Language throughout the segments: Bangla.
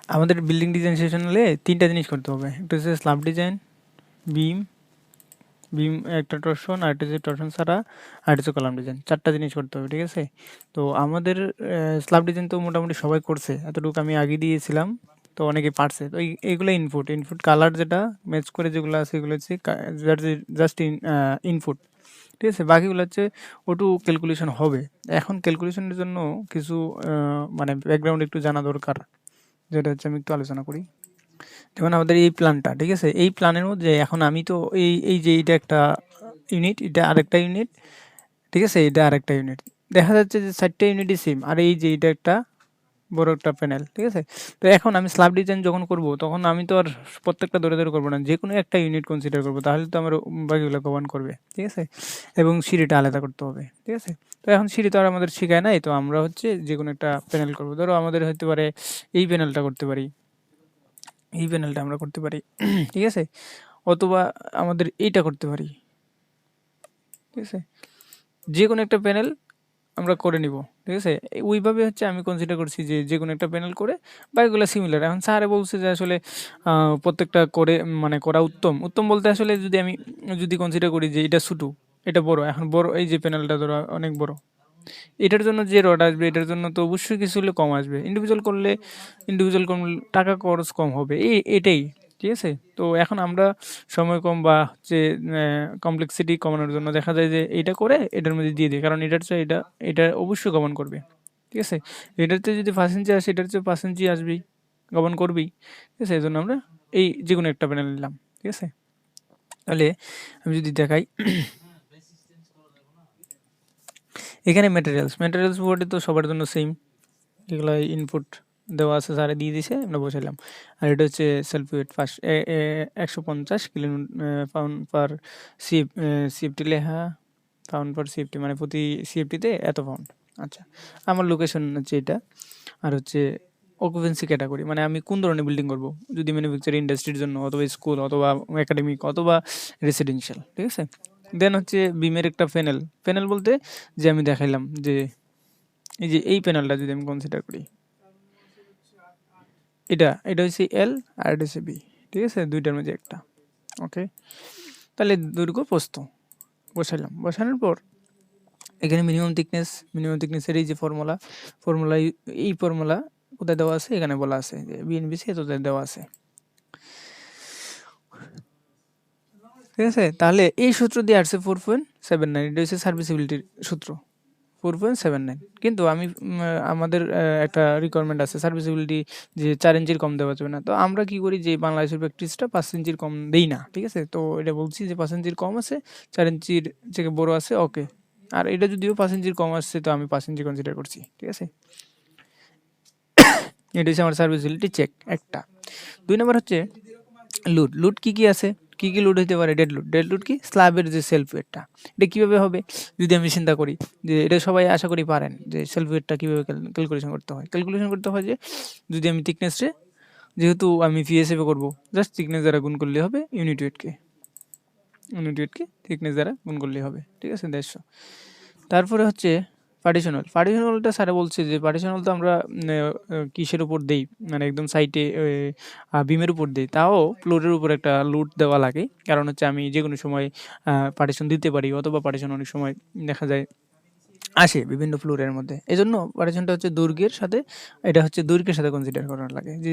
আমাদের বিল্ডিং ডিজাইন সেশন হলে 3টা জিনিস করতে হবে। একটা হচ্ছে স্ল্যাব ডিজাইন, বিম বিম একটা টর্শন, আর একটা হচ্ছে টর্শন ছাড়া, আর একটা হচ্ছে কলাম ডিজাইন। 4টা জিনিস করতে হবে, ঠিক আছে? তো আমাদের স্ল্যাব ডিজাইন তো মোটামুটি সবাই করছে, এতটুকু আমি আগে দিয়েছিলাম। তো অনেকে পারছে। তো এইগুলো ইনপুট কালার যেটা ম্যাচ করে যেগুলো আছে এগুলো হচ্ছে জাস্ট ইনপুট, ঠিক আছে? বাকিগুলো হচ্ছে ওটু ক্যালকুলেশন হবে। এখন ক্যালকুলেশনের জন্য কিছু মানে ব্যাকগ্রাউন্ড একটু জানা দরকার, যেটা হচ্ছে আমি একটু আলোচনা করি। যেমন আমাদের এই প্ল্যানটা, ঠিক আছে? এই প্ল্যানের মধ্যে এখন আমি তো এই যে এইটা একটা ইউনিট, এটা আরেকটা ইউনিট, ঠিক আছে? এটা আরেকটা ইউনিট। দেখা যাচ্ছে যে 4টা ইউনিটই সেম, আর এই যে এটা একটা বড় একটা প্যানেল, ঠিক আছে? তো এখন আমি স্ল্যাব ডিজাইন যখন করব তখন আমি তো আর প্রত্যেকটা ধরে করব না, যে কোনো একটা ইউনিট কনসিডার করব, তাহলে তো আমার বাকিগুলো কভার করবে, ঠিক আছে? এবং সিঁড়িটা আলাদা করতে হবে, ঠিক আছে? তো এখন সিঁড়ি তো আর আমাদের শেখায় নাই, তো আমরা হচ্ছে যে কোনো একটা প্যানেল করব। ধরো আমাদের হতে পারে এই প্যানেলটা করতে পারি, এই প্যানেলটা আমরা করতে পারি, ঠিক আছে? অথবা আমাদের এইটা করতে পারি, ঠিক আছে? যে কোনো একটা প্যানেল আমরা করে নিব, ঠিক আছে? ওইভাবে হচ্ছে আমি কনসিডার করছি যে যে কোনো একটা প্যানেল করে বা এগুলো সিমিলার। এখন স্যারে বলছে যে আসলে প্রত্যেকটা করে মানে করা উত্তম। উত্তম বলতে আসলে যদি আমি যদি কনসিডার করি যে এটা ছোটো, এটা বড়, এখন বড় এই যে প্যানেলটা ধরো অনেক বড়, এটার জন্য যে রড আসবে এটার জন্য তো অবশ্যই কিছু হলে কম আসবে। ইন্ডিভিজুয়াল করলে টাকা খরচ কম হবে, এটাই, ঠিক আছে? তো এখন আমরা সময় কম বা হচ্ছে কমপ্লেক্সিটি কমানোর জন্য দেখা যায় যে এইটা করে এটার মধ্যে দিয়ে দিই, কারণ এটার চেয়ে এটা অবশ্যই কমন করবে, ঠিক আছে? এটার চেয়ে যদি 5 ইঞ্চি আসে এটার চেয়ে 5 ইঞ্চি আসবেই, কমন করবেই, ঠিক আছে? এই জন্য আমরা এই যে কোনো একটা প্যানেল নিলাম, ঠিক আছে? তাহলে আমি যদি দেখাই এখানে ম্যাটেরিয়ালস বোর্ডে তো সবার জন্য সেম, এগুলো ইনপুট দেওয়া আছে, স্যারে দিয়ে দিছে, আমরা বসাইলাম। আর এটা হচ্ছে সেলফ ওয়েট ফার্স্ট 150 পাউন্ড পার সিএফটি লেখা, পাউন্ড পার সিএফটি মানে প্রতি সিএফটিতে এত পাউন্ড। আচ্ছা, আমার লোকেশন হচ্ছে এটা। আর হচ্ছে অকুপেন্সি ক্যাটাগরি, মানে আমি কোন ধরনের বিল্ডিং করব, যদি ম্যানুফ্যাকচারিং ইন্ডাস্ট্রির জন্য অথবা স্কুল অথবা একাডেমিক অথবা রেসিডেন্সিয়াল, ঠিক আছে? দেন হচ্ছে বিমের একটা প্যানেল বলতে যে আমি দেখাইলাম যে এই যে এই প্যানেলটা যদি আমি কনসিডার করি, এটা হচ্ছে এল আর এটা হচ্ছে বি, ঠিক আছে? দুইটার মধ্যে একটা, ওকে? তাহলে দৈর্ঘ্য প্রস্থ বসাইলাম, বসানোর পর এখানে মিনিমাম থিকনেসের এই যে ফর্মুলা এই ফর্মুলা কোথায় দেওয়া আছে, এখানে বলা আছে যে বিএনবিসি এতটায় দেওয়া আছে, ঠিক আছে? তাহলে এই সূত্র দিয়ে আসছে 4.79, এটা হচ্ছে সার্ভিসিবিলিটির সূত্র 4.79। কিন্তু আমি আমাদের একটা রিকোয়ারমেন্ট আছে সার্ভিসিবিলিটি, যে 4 ইঞ্চির কম দেওয়া যাবে না। তো আমরা কি করি যে বাংলাদেশের প্র্যাকটিসটা 5 ইঞ্চির কম দেই না, ঠিক আছে? তো এটা বলছি যে 5 ইঞ্চির কম আছে, 4 ইঞ্চির থেকে বড় আছে, ওকে। আর এটা যদিও 5 ইঞ্চির কম আসছে, তো আমি 5 ইঞ্চি কনসিডার করছি, ঠিক আছে? এটা হচ্ছে আমার সার্ভিসিবিলিটি চেক একটা। 2 নম্বর হচ্ছে লুট কি কি আছে, কি কি লুট হতে পারে? ডেড লুট কি? স্ল্যাবের যে সেলফ ওয়েটটা, এটা কীভাবে হবে যদি আমি চিন্তা করি যে এটা সবাই আশা করি পারেন যে সেলফ ওয়েটটা কীভাবে ক্যালকুলেশন করতে হয়। যে যদি আমি থিকনেসে, যেহেতু আমি পিএসএফে করবো, জাস্ট থিকনেস দ্বারা গুণ করলে হবে ইউনিট ওয়েটকে থিকনেস দ্বারা গুণ করলেই হবে, ঠিক আছে? 150। তারপরে হচ্ছে পার্টিশনালটা স্যারে বলছে যে পার্টিশনাল তো আমরা কিসের উপর দেই, মানে একদম সাইটে বিমের উপর দেই, তাও ফ্লোরের উপর একটা লুট দেওয়া লাগে। কারণ হচ্ছে আমি যে কোনো সময় পার্টিশন দিতে পারি, অথবা পার্টিশন অনেক সময় দেখা যায় আসে বিভিন্ন ফ্লোরের মধ্যে। এজন্য পার্টিশনটা হচ্ছে দৈর্ঘ্যের সাথে কনসিডার করার লাগে, যে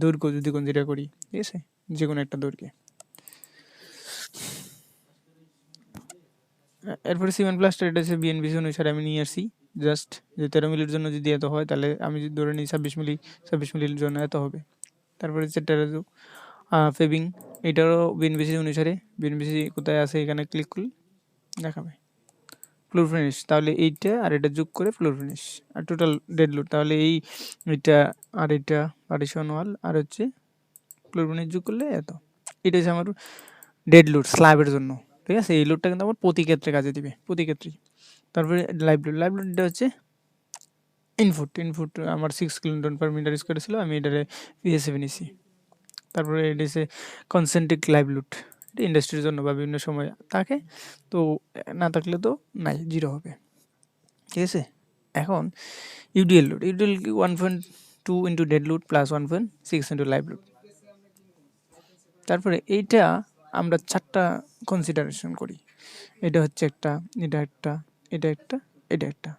দৈর্ঘ্য যদি কনসিডার করি, ঠিক আছে? যে কোনো একটা দৈর্ঘ্যে। এরপরে সিমেন্ট প্লাস্টার, এটা হচ্ছে বিএনবিসি অনুসারে আমি নিয়ে আসছি। জাস্ট যে 13 মিলির জন্য যদি এত হয়, তাহলে আমি যদি ধরে নিই 26 মিলির জন্য এত হবে। তারপরে হচ্ছে টেরাজো ফেবিং, এটারও বিএনবিসি অনুসারে, বিএনবিসি কোথায় আছে এখানে ক্লিক করলে দেখাবে। ফ্লোর ফিনিশ, তাহলে এইটা আর এটা যোগ করে ফ্লোর ফিনিশ। আর টোটাল ডেড লোড, তাহলে এইটা আর এটা পার্টিশন ওয়াল আর হচ্ছে ফ্লোর ফিনিশ যোগ করলে এত। এটা হচ্ছে আমার ডেড লোড স্ল্যাবের জন্য, ঠিক আছে? এই লোডটা কিন্তু আমার প্রতি ক্ষেত্রে কাজে দিবে, প্রতি ক্ষেত্রেই। তারপরে লাইভ লোডটা হচ্ছে ইনপুট আমার 6 kN/m² ছিল, আমি এটারে পিএসএফ নিছি। তারপরে এটা হচ্ছে কনসেন্ট্রিক লাইভ লোড, এটা ইন্ডাস্ট্রির জন্য বা বিভিন্ন সময় থাকে, তো না থাকলে তো নাই, জিরো হবে, ঠিক আছে? এখন ইউডিএল লোড কি 2 into dead load plus 1.6 into live load. তারপরে এইটা আমরা 4টা কনসিডারেশন করি। এটা হচ্ছে একটা, এটা একটা, এটা একটা, এটা একটা।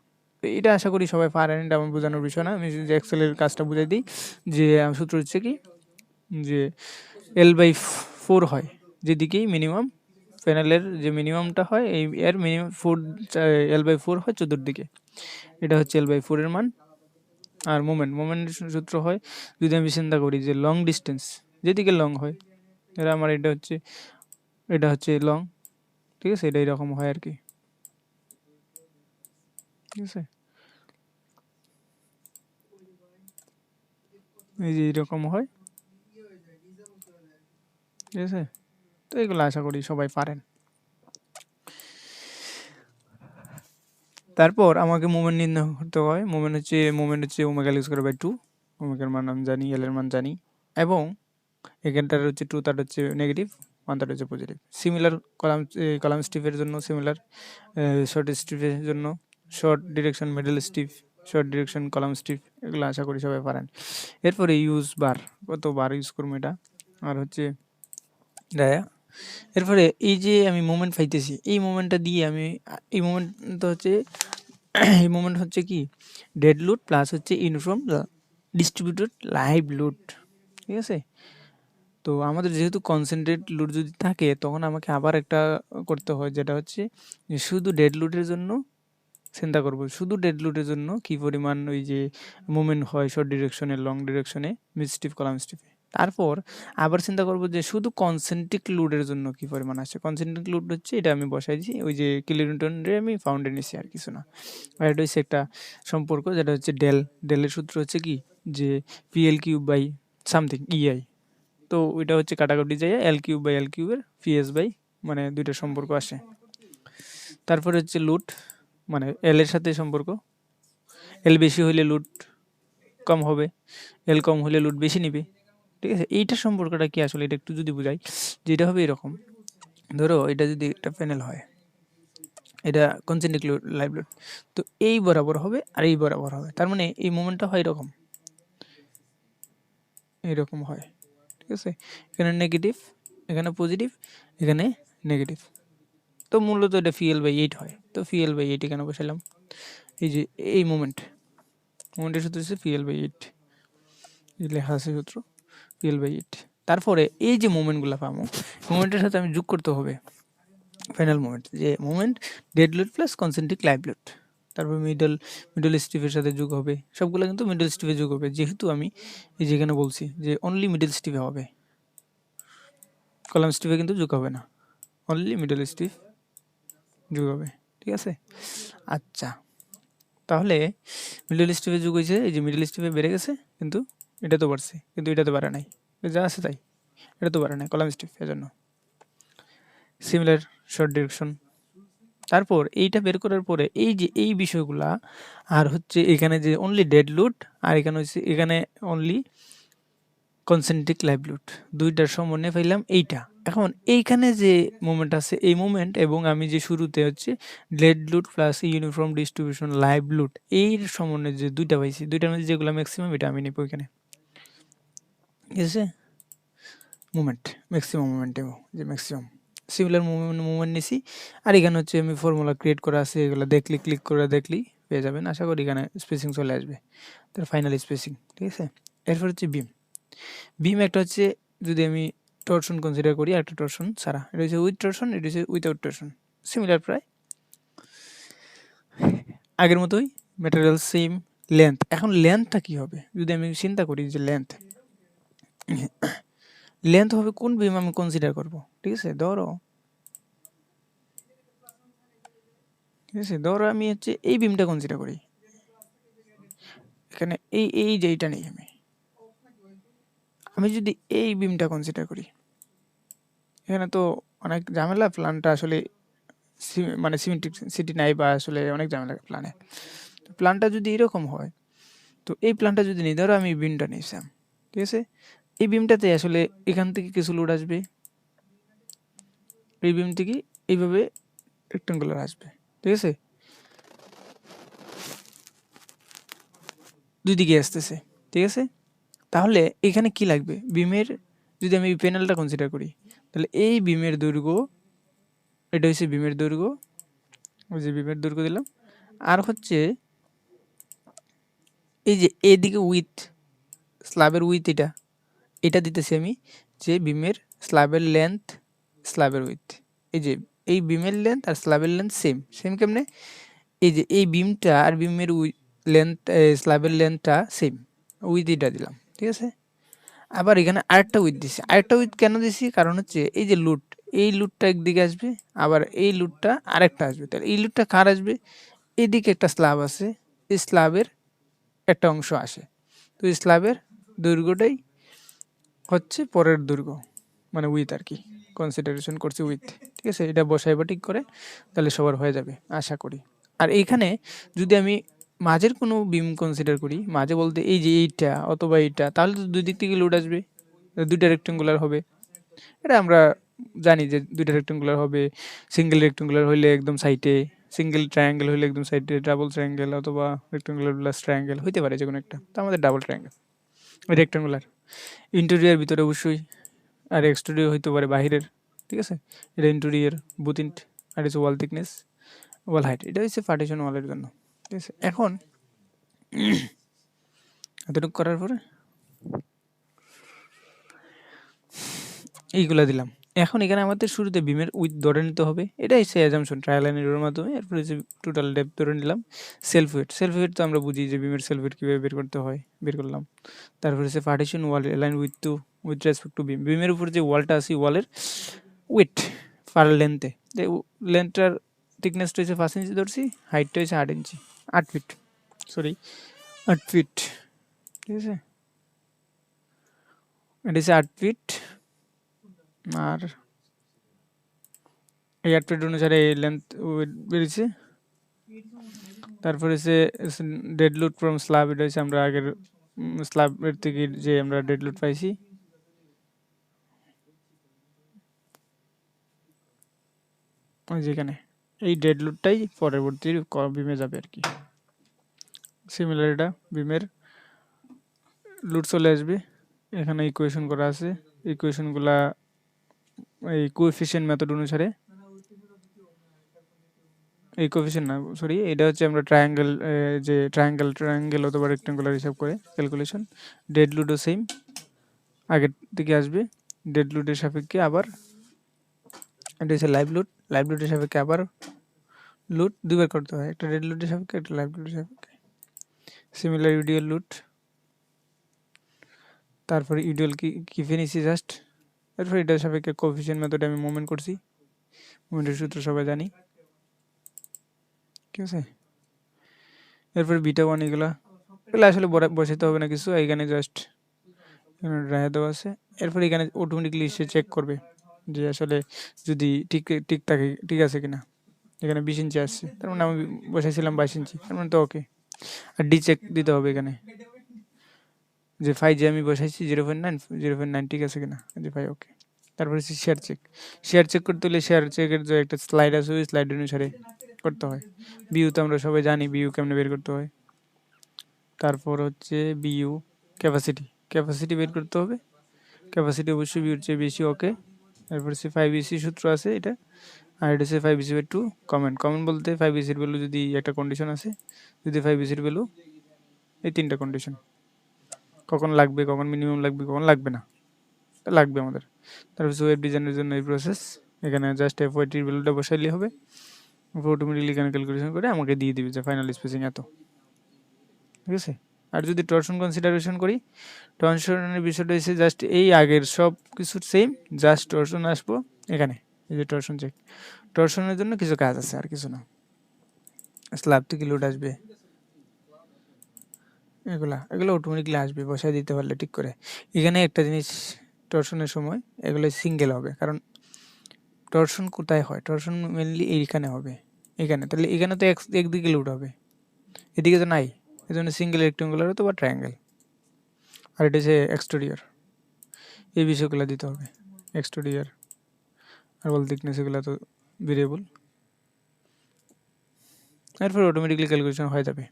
এটা আশা করি সবাই পারেন, এটা আমার বোঝানোর বিষয় না। আমি যে এক্সেলের কাজটা বুঝাই দিই যে সূত্র হচ্ছে কি যে L/4 হয় যেদিকেই মিনিমাম প্যানেলের যে মিনিমামটা হয় এই এর মিনিমাম 4 L/4 হয় চতুর্দিকে। এটা হচ্ছে L/4 এর মান। আর মোমেন্টের সূত্র হয় যদি আমি চিন্তা করি যে লং ডিস্টেন্স যেদিকে লং হয়, এরা আমার এটা হচ্ছে লং, ঠিক আছে, এটা এরকম হয় আর কি, ঠিক আছে, এই যে এরকম হয়, ঠিক আছে। তো এগুলো আশা করি সবাই পারেন। তারপর আমাকে মোমেন্ট নির্ণয় করতে হয়। মোমেন্ট হচ্ছে ওমেগা এল স্কয়ার বাই 2। ওমেগার মান আমি জানি, এল এর মান জানি, এবং এখানটার হচ্ছে 2 তার হচ্ছে নেগেটিভ, 1 তার হচ্ছে পজিটিভ। সিমিলার কলাম স্টিফের জন্য সিমিলার, শর্ট স্টিফের জন্য শর্ট ডিরেকশন মিডল স্টিফ, শর্ট ডিরেকশন কলাম স্টিফ, এগুলো আশা করি সবাই পারেন। এরপরে ইউজ বার, কত বার ইউজ করবো এটা, আর হচ্ছে ডায়া। এরপরে এই যে আমি মোমেন্ট পাইতেছি, এই মোমেন্টটা দিয়ে আমি এই মোমেন্টটা হচ্ছে এই মোমেন্ট হচ্ছে কি ডেড লোড প্লাস হচ্ছে ইউনিফর্ম ডিস্ট্রিবিউটেড লাইভ লোড, ঠিক আছে। তো আমাদের যেহেতু কনসেন্ট্রেট লোড যদি থাকে তখন আমাকে আবার একটা করতে হয়, যেটা হচ্ছে শুধু ডেড লোডের জন্য চিন্তা করব, শুধু ডেড লোডের জন্য কি পরিমাণ ওই যে মুভমেন্ট হয় শর্ট ডিরেকশনে, লং ডিরেকশনে, মিড স্টিফ কলাম স্টিফে। তারপর আবার চিন্তা করব যে শুধু কনসেন্ট্রিক লোডের জন্য কি পরিমাণ আসে। কনসেন্ট্রিক লোড হচ্ছে এটা আমি বসাই দিই ওই যে কিলোনিউটনের আমি পাউন্ডে নিছি আর কিছু না। আর এটা হচ্ছে একটা সম্পর্ক যেটা হচ্ছে ডেলের সূত্র হচ্ছে কি যে PL³ বাই সামথিং EI। তো ওইটা হচ্ছে কাটাকুটি যায় L³ বাই L³ এর PS বাই মানে দুইটা সম্পর্ক আসে। তারপরে হচ্ছে লোড মানে এল এর সাথে সম্পর্ক, এল বেশি হলে লোড কম হবে, এল কম হলে লোড বেশি নিবে, ঠিক আছে। এইটার সম্পর্কটা কি আসলে এটা একটু যদি বুঝাই, যেটা হবে এরকম, ধরো এটা যদি একটা প্যানেল হয়, এটা কনসেন্ট্রিক লোড লাইভ লোড, তো এই বরাবর হবে আর এই বরাবর হবে, তার মানে এই মোমেন্টটা হয় এরকম, এরকম হয়, ঠিক আছে। এখানে নেগেটিভ, এখানে পজিটিভ, এখানে নেগেটিভ। তো মূলত এটা FL/8 হয়। তো FL/8 এখানে বসালাম। এই যে এই মোমেন্টের সূত্র হচ্ছে FL/8, লেখা আছে সূত্র FL/8। তারপরে এই যে মোমেন্টগুলো পাবো, মোমেন্টের সাথে আমি যোগ করতে হবে ফাইনাল মোমেন্ট, যে moment dead load plus concentric live load. তারপর মিডল স্টিফের সাথে যোগ হবে, সবগুলো কিন্তু মিডল স্টিফে যোগ হবে, যেহেতু আমি এই যেখানে বলছি যে অনলি মিডল স্টিফে হবে, কলাম স্টিফে কিন্তু যোগ হবে না, অনলি মিডল স্টিফ যোগ হবে, ঠিক আছে। আচ্ছা, তাহলে মিডল স্টিফে যোগ হয়েছে, এই যে মিডল স্টিফে বেড়ে গেছে, কিন্তু এটা তো বাড়ছে, কিন্তু এটা তো বাড়ে নাই, যা আছে তাই, এটা তো বাড়ে নাই কলাম স্টিফ, এজন্য সিমিলার শর্ট ডিরেকশন। তারপর এইটা বের করার পরে এই যে এই বিষয়গুলা, আর হচ্ছে এখানে যে অনলি ডেড লোড, আর এখানে হচ্ছে এখানে অনলি কনসেন্ট্রিক লাইভ লোড, দুইটার সমন্বয়ে পাইলাম এইটা। এখন এইখানে যে মোমেন্ট আছে এই মোমেন্ট, এবং আমি যে শুরুতে হচ্ছে dead load plus uniform distribution live load, এই সমন্বয়ে যে দুইটা পাইছি, দুইটার মধ্যে যেগুলো ম্যাক্সিমাম এটা আমি নেব এখানে, ঠিক আছে। মোমেন্ট ম্যাক্সিমাম মোমেন্ট নেব, যে ম্যাক্সিমাম সিমিলার মুভমেন্ট নিছি। আর এখানে হচ্ছে আমি ফর্মুলা ক্রিয়েট করা আছে, এগুলো দেখলি ক্লিক করে দেখলেই পেয়ে যাবেন, আশা করি এখানে স্পেসিং চলে আসবে, তার ফাইনাল স্পেসিং, ঠিক আছে। এরপর হচ্ছে বিম একটা হচ্ছে যদি আমি টর্শন কনসিডার করি, একটা টর্শন ছাড়া, এটা হচ্ছে উইথ টর্শন, এটা হচ্ছে উইথাউট টর্শন, সিমিলার প্রায় আগের মতোই, ম্যাটেরিয়াল সেম, লেন্থ। এখন লেন্থটা কী হবে যদি আমি চিন্তা করি যে লেন্থ হবে কোন বিম আমি কনসিডার করব, ঠিক আছে। ধরো আমি হচ্ছে এই বিমটা কনসিডার করি, এখানে এই যে এইটা নেই, আমি যদি এই বিমটা কনসিডার করি, এখানে তো অনেক ঝামেলা, প্ল্যানটা আসলে মানে সিমেট্রিসিটি নাই, বা আসলে অনেক ঝামেলা প্ল্যানটা যদি এরকম হয়, তো এই প্ল্যানটা যদি নিই, ধরো আমি বিমটা নিয়েছিলাম, ঠিক আছে। এই বিমটাতে আসলে এখান থেকে কিছু লোড আসবে, এই বিম থেকে এইভাবে রেক্টেঙ্গুলার আসবে, ঠিক আছে, দুই দিকে আসতেছে, ঠিক আছে? তাহলে এখানে কি লাগবে? বিমের যদি আমি প্যানেলটা কনসিডার করি, তাহলে এই বিমের দৈর্ঘ্য, এটা হচ্ছে বিমের দৈর্ঘ্য, ওই যে বিমের দৈর্ঘ্য দিলাম। আর হচ্ছে এই যে এদিকে উইথ, স্ল্যাবের উইথ এটা দিতেছি আমি, যে বিমের স্ল্যাবের লেন্থ, স্ল্যাবের উইথ। এই যে এই বিমের লেন্থ আর স্ল্যাবের লেন্থ সেম কেমনে? এই যে এই বিমটা আর বিমের লেন্থ, স্ল্যাবের লেন্থটা সেম, উইথ এটা দিলাম। ঠিক আছে? আবার এখানে আরেকটা উইথ দিছি। আরেকটা উইথ কেন দিছি? কারণ হচ্ছে এই যে লুট, এই লুটটা একদিকে আসবে, আবার এই লুটটা আরেকটা আসবে। তাহলে এই লুটটা কার আসবে? এদিকে একটা স্ল্যাব আছে, এই স্ল্যাবের একটা অংশ আসে। তো এই স্ল্যাবের দৈর্ঘ্যটাই হচ্ছে পরের দৈর্ঘ্য, মানে উইথ আর কি, কনসিডারেশন করছি উইথ। ঠিক আছে? এটা বসাইবা ঠিক করে, তাহলে সবার হয়ে যাবে আশা করি। আর এইখানে যদি আমি মাঝের কোনো বিম কনসিডার করি, মাঝে বলতে এই যে এইটা অথবা এইটা, তাহলে তো দুই দিক থেকে লোড আসবে, দুইটা রেক্টেঙ্গুলার হবে। এটা আমরা জানি যে দুইটা রেক্টেঙ্গুলার হবে। সিঙ্গেল রেক্টেঙ্গুলার হইলে একদম সাইডে, সিঙ্গেল ট্রায়াঙ্গেল হইলে একদম সাইডে, ডাবল ট্রায়াঙ্গেল অথবা রেক্টেঙ্গুলার প্লাস ট্রায়াঙ্গেল হইতে পারে যে কোনো একটা। তো আমাদের ডাবল ট্রায়াঙ্গেল, রেক্টেঙ্গুলার। ইন্টেরিয়র ভিতরে অবশ্যই, আর এক্সটেরিয়র হইতে পারে বাহিরের। ঠিক আছে? এটা ইন্টেরিয়র বুথ ইন্ট, আর হচ্ছে ওয়াল থিকনেস, ওয়াল হাইট। এটা হচ্ছে পার্টিশন ওয়ালের জন্য। ঠিক আছে? এখন এতটুকু করার পরে এইগুলা দিলাম। এখন এখানে আমাদের শুরুতে বিমের উইথ ধরে নিতে হবে। এটাই হচ্ছে অ্যাজাম্পশন, ট্রায়াল এন্ড এররের মাধ্যমে। এরপরে হচ্ছে টোটাল ডেপথ ধরে নিলাম। সেলফ ওয়েট, সেলফ ওয়েট তো আমরা বুঝি যে বিমের সেলফ ওয়েট কীভাবে বের করতে হয়, বের করলাম। তারপরে হচ্ছে partition wall align with respect to beam, বিমের উপর যে ওয়ালটা আছে ওয়ালের ওয়েট পার লেন্থে, লেন্থটার থিকনেসটা হচ্ছে 5 ইঞ্চি ধরছি, হাইটটা হচ্ছে 8 ইঞ্চি, 8 ফিট, সরি 8 ফিট। ঠিক আছে? এটা হচ্ছে 8 ফিট। আর এই 8 ফিট অনুসারে এই লেন্থ বেরিয়েছে। তারপরে হচ্ছে ডেড লোড ফ্রম স্ল্যাব, এটা হচ্ছে আমরা আগের স্ল্যাবের থেকে যে আমরা ডেড লোড পাইছি। ওই যেখানে এই ডেড লোডটাই পরবর্তী বিমে যাবে আর কি। সিমিলার এটা বিমের লোড চলে আসবে। এখানে ইকুয়েশন করা আছে, ইকুয়েশনগুলা এই কোএফিসিয়েন্ট মেথড অনুসারে, এই কোএফিসিয়েন্ট না সরি, এটা হচ্ছে আমরা ট্রায়াঙ্গেল, যে ট্রায়াঙ্গেল অথবা রেক্টেঙ্গুলার হিসাব করে ক্যালকুলেশন। ডেড লোডও সেম আগের দিকে আসবে, ডেড লোডের সাপেক্ষে আবার এটা হচ্ছে লাইভ লোড, লাইভ লোডের সাপেক্ষে আবার লোড দুইবার করতে হয়, একটা ডেড লোডের সাপেক্ষে, একটা লাইভ লোডের সাপেক্ষে। সিমিলার ইউডিএল লোড, তারপরে ইউডিএল কি ফিনিশি জাস্ট, তারপর এটার সাপেক্ষে কোএফিসিয়েন্ট মেথডে আমি মুভমেন্ট করছি, মুভমেন্টের সূত্র সবাই জানি। ঠিক আছে? এরপরে বিটা ওয়ান, এগুলো আসলে বসাইতে হবে না কিছু, এখানে জাস্ট রায় দেওয়া আছে। এরপর এখানে অটোমেটিকলি সে চেক করবে যে আসলে যদি ঠিক ঠিক থাকে, ঠিক আছে কিনা। এখানে 20 ইঞ্চি আসছে, তার মানে আমি বসাইছিলাম 22 ইঞ্চি, তার মানে তো ওকে। আর ডি চেক দিতে হবে এখানে, যে ফাই যে আমি বসাইছি 0.9 ঠিক আছে কিনা, যে ফাই ওকে। তারপরে হচ্ছে শেয়ার চেক, শেয়ার চেক করতে হলে শেয়ার চেকের যে একটা স্লাইড আছে ওই স্লাইড অনুসারে করতে হয়। বিউ তো আমরা সবাই জানি বিউ কেমনে বের করতে হয়। তারপর হচ্ছে বিউ ক্যাপাসিটি, ক্যাপাসিটি বের করতে হবে। ক্যাপাসিটি অবশ্যই বিউর চেয়ে বেশি, ওকে। তারপর হচ্ছে 5 ইসি সূত্র আছে এটা, আর এটা হচ্ছে 5 ইসি/2 কমেন্ট। কমেন্ট বলতে 5 ইসির ভ্যালু যদি একটা কন্ডিশন আছে, যদি 5 ইসির ভ্যালু এই তিনটা কন্ডিশন, কখন লাগবে, কখন মিনিমাম লাগবে, কখন লাগবে না, লাগবে আমাদের। তারপর ওয়েব ডিজাইনের জন্য এই প্রসেস, এখানে জাস্ট এফওয়াইটির ভ্যালুটা বসাইলে হবে, অটোমেটিকলি এখানে ক্যালকুলেশন করে আমাকে দিয়ে দিবে যে ফাইনাল স্পেসিং এত। ঠিক আছে? আর যদি টর্শন কনসিডারেশন করি, টর্শনের বিষয়টা হচ্ছে জাস্ট এই আগের সব কিছু সেম, জাস্ট টর্শন আসবো এখানে, এই যে টর্শন চেক, টর্শনের জন্য কিছু কাজ আছে আর কিছু না। স্ল্যাব থেকে লোড আসবে, এগুলো অটোমেটিকলি আসবে বসায় দিতে পারলে ঠিক করে। এখানে একটা জিনিস, টর্শনের সময় এগুলো সিঙ্গেল হবে, কারণ টর্শন কোথায় হয়, টর্শন মেনলি এইখানে হবে, এখানে। তাহলে এখানে তো একদিকে লোড হবে, এদিকে তো নাই, এই জন্য সিঙ্গেল রেক্টেঙ্গুলার হতো বা ট্রায়াঙ্গেল। আর এটা হচ্ছে এক্সটেরিয়র, এই বিষয়গুলো দিতে হবে, এক্সটেরিয়র আর ওয়াল থিকনেস এগুলো তো ভেরিয়েবল। এরপর অটোমেটিকলি ক্যালকুলেশন হয়ে যাবে।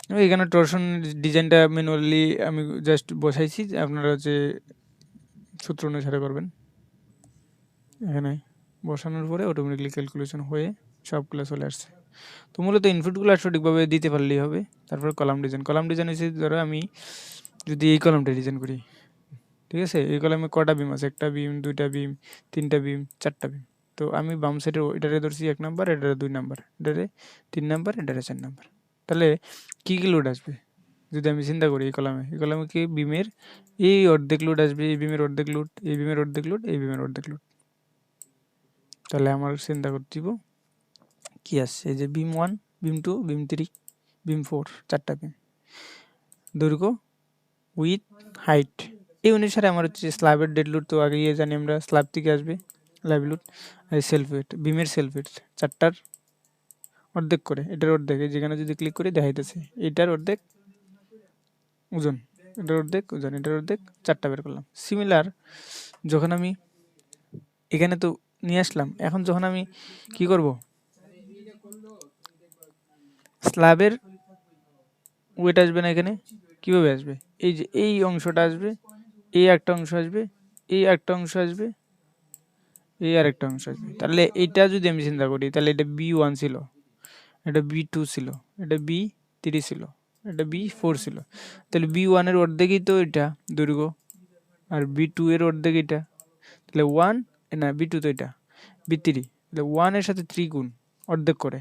এখানে টর্শন ডিজাইনটা ম্যানুয়ালি আমি জাস্ট বসাইছি, যে আপনারা হচ্ছে সূত্র অনুসারে করবেন। এখানে বসানোর পরে অটোমেটিকলি ক্যালকুলেশন হয়ে সবগুলো চলে আসছে। তো মূলত ইনপুটগুলো সঠিকভাবে দিতে পারলেই হবে। তারপর কলাম ডিজাইন, কলাম ডিজাইন হচ্ছে ধরো আমি যদি এই কলামটা ডিজাইন করি, ঠিক আছে, এই কলামে কটা বিম আছে, একটা বিম, দুইটা বিম, তিনটা বিম, চারটা বিম। তো আমি বাম সাইডে এটারে ধরছি 1 নাম্বার, এটারে 2 নাম্বার, এটারে 3 নাম্বার, এটারে 4 নাম্বার। তাহলে কী কী লোড আসবে যদি আমি চিন্তা করি, এই কলামে কি বিমের এই অর্ধেক লোড আসবে, এই বিমের অর্ধেক লোড, এই বিমের অর্ধেক লোড, এই বিমের অর্ধেক লোড। তাহলে আমার চিন্তা করতে দিব কী আসছে, এই যে বিম 1, বিম 2, বিম 3, বিম 4, চারটা বিম, দৈর্ঘ্য, উইথ, হাইট। এই অনুসারে আমার হচ্ছে স্ল্যাবের ডেড লোড তো আগেই জানি আমরা, স্ল্যাব থেকে আসবে লাইভ লোড। আর সেলফ ওয়েট, বিমের সেলফ ওয়েট চারটার অর্ধেক করে, এটার অর্ধেক, যেখানে যদি ক্লিক করি দেখাইতেছে এটার অর্ধেক ওজন, এটার অর্ধেক ওজন, এটার অর্ধেক, চারটা বের করলাম। সিমিলার যখন আমি এখানে তো নিয়ে আসলাম, এখন যখন আমি কি করব, স্ল্যাবের ওয়েট আসবে না এখানে, কিভাবে আসবে, এই যে এই অংশটা আসবে, এই একটা অংশ আসবে, এই একটা অংশ আসবে, এই আরেকটা অংশ আসবে। তাহলে এইটা যদি আমি চিন্তা করি, তাহলে এটা B1 ছিল, এটা B2 ছিল, এটা B3 ছিল, এটা B4 ছিল। তাহলে B1 এর অর্ধেকই তো এটা দৈর্ঘ্য, আর B2 এর অর্ধেক এটা, তাহলে 1 না B2 তো এটা B3, তাহলে 1 এর সাথে 3 গুণ অর্ধেক করে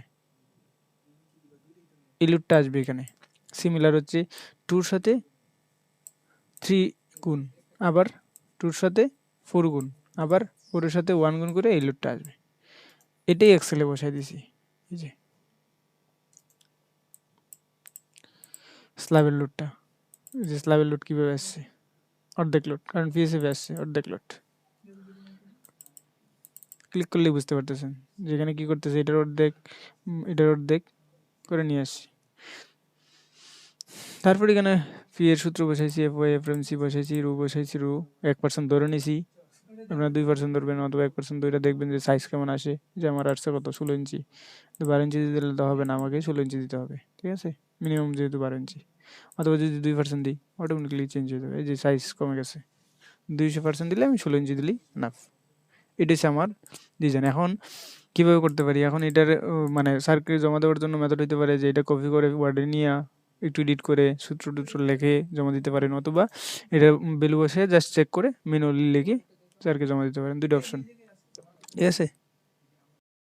এই লুটটা আসবে এখানে। সিমিলার হচ্ছে 2 এর সাথে 3 গুণ, আবার 2 এর সাথে 4 গুণ, আবার 4 এর সাথে 1 গুণ করে এই লুটটা আসবে। এটাই এক্সেলে বসাই দিছি। এই যে স্ল্যাবের লোডটা, এই যে স্ল্যাবের লোড কীভাবে আসছে, অর্ধেক লোড, কারণ পিএসএফ আসছে অর্ধেক লোড। ক্লিক করলেই বুঝতে পারতেছেন যেখানে কী করতেছে, এটার অর্ধেক, এটার অর্ধেক করে নিয়ে আসছি। তারপর এখানে পি এর সূত্র বসাইছি, এফ ওয়াই এফএমসি বসাইছি, রু বসাইছি, রু 1% ধরে নিছি, আপনারা 2% ধরবেন অথবা 1% ধরে দেখবেন যে সাইজ কেমন আসে। যে আমার আসছে কত 16 ইঞ্চি, তো 12 ইঞ্চি দিলে তো হবে না, আমাকে 16 ইঞ্চি দিতে হবে, ঠিক আছে, মিনিমাম যেহেতু 12 ইঞ্চি। অথবা যদি 2% দিই অটোমেটিকলি চেঞ্জ হয়ে যাবে, এই যে সাইজ কমে গেছে, 200% দিলে আমি 16 ইঞ্চি দিলেই নাফ। এটা হচ্ছে আমার ডিজাইন। এখন কীভাবে করতে পারি, এখন এটার মানে স্যারকে জমা দেওয়ার জন্য মেথড হতে পারে যে এটা কপি করে ওয়ার্ডে নিয়ে একটু এডিট করে সূত্র টুত্র লিখে জমা দিতে পারেন, অথবা এটা ভ্যালু বসে জাস্ট চেক করে ম্যানুয়ালি লিখে স্যারকে জমা দিতে পারেন, দুটো অপশন, ঠিক আছে।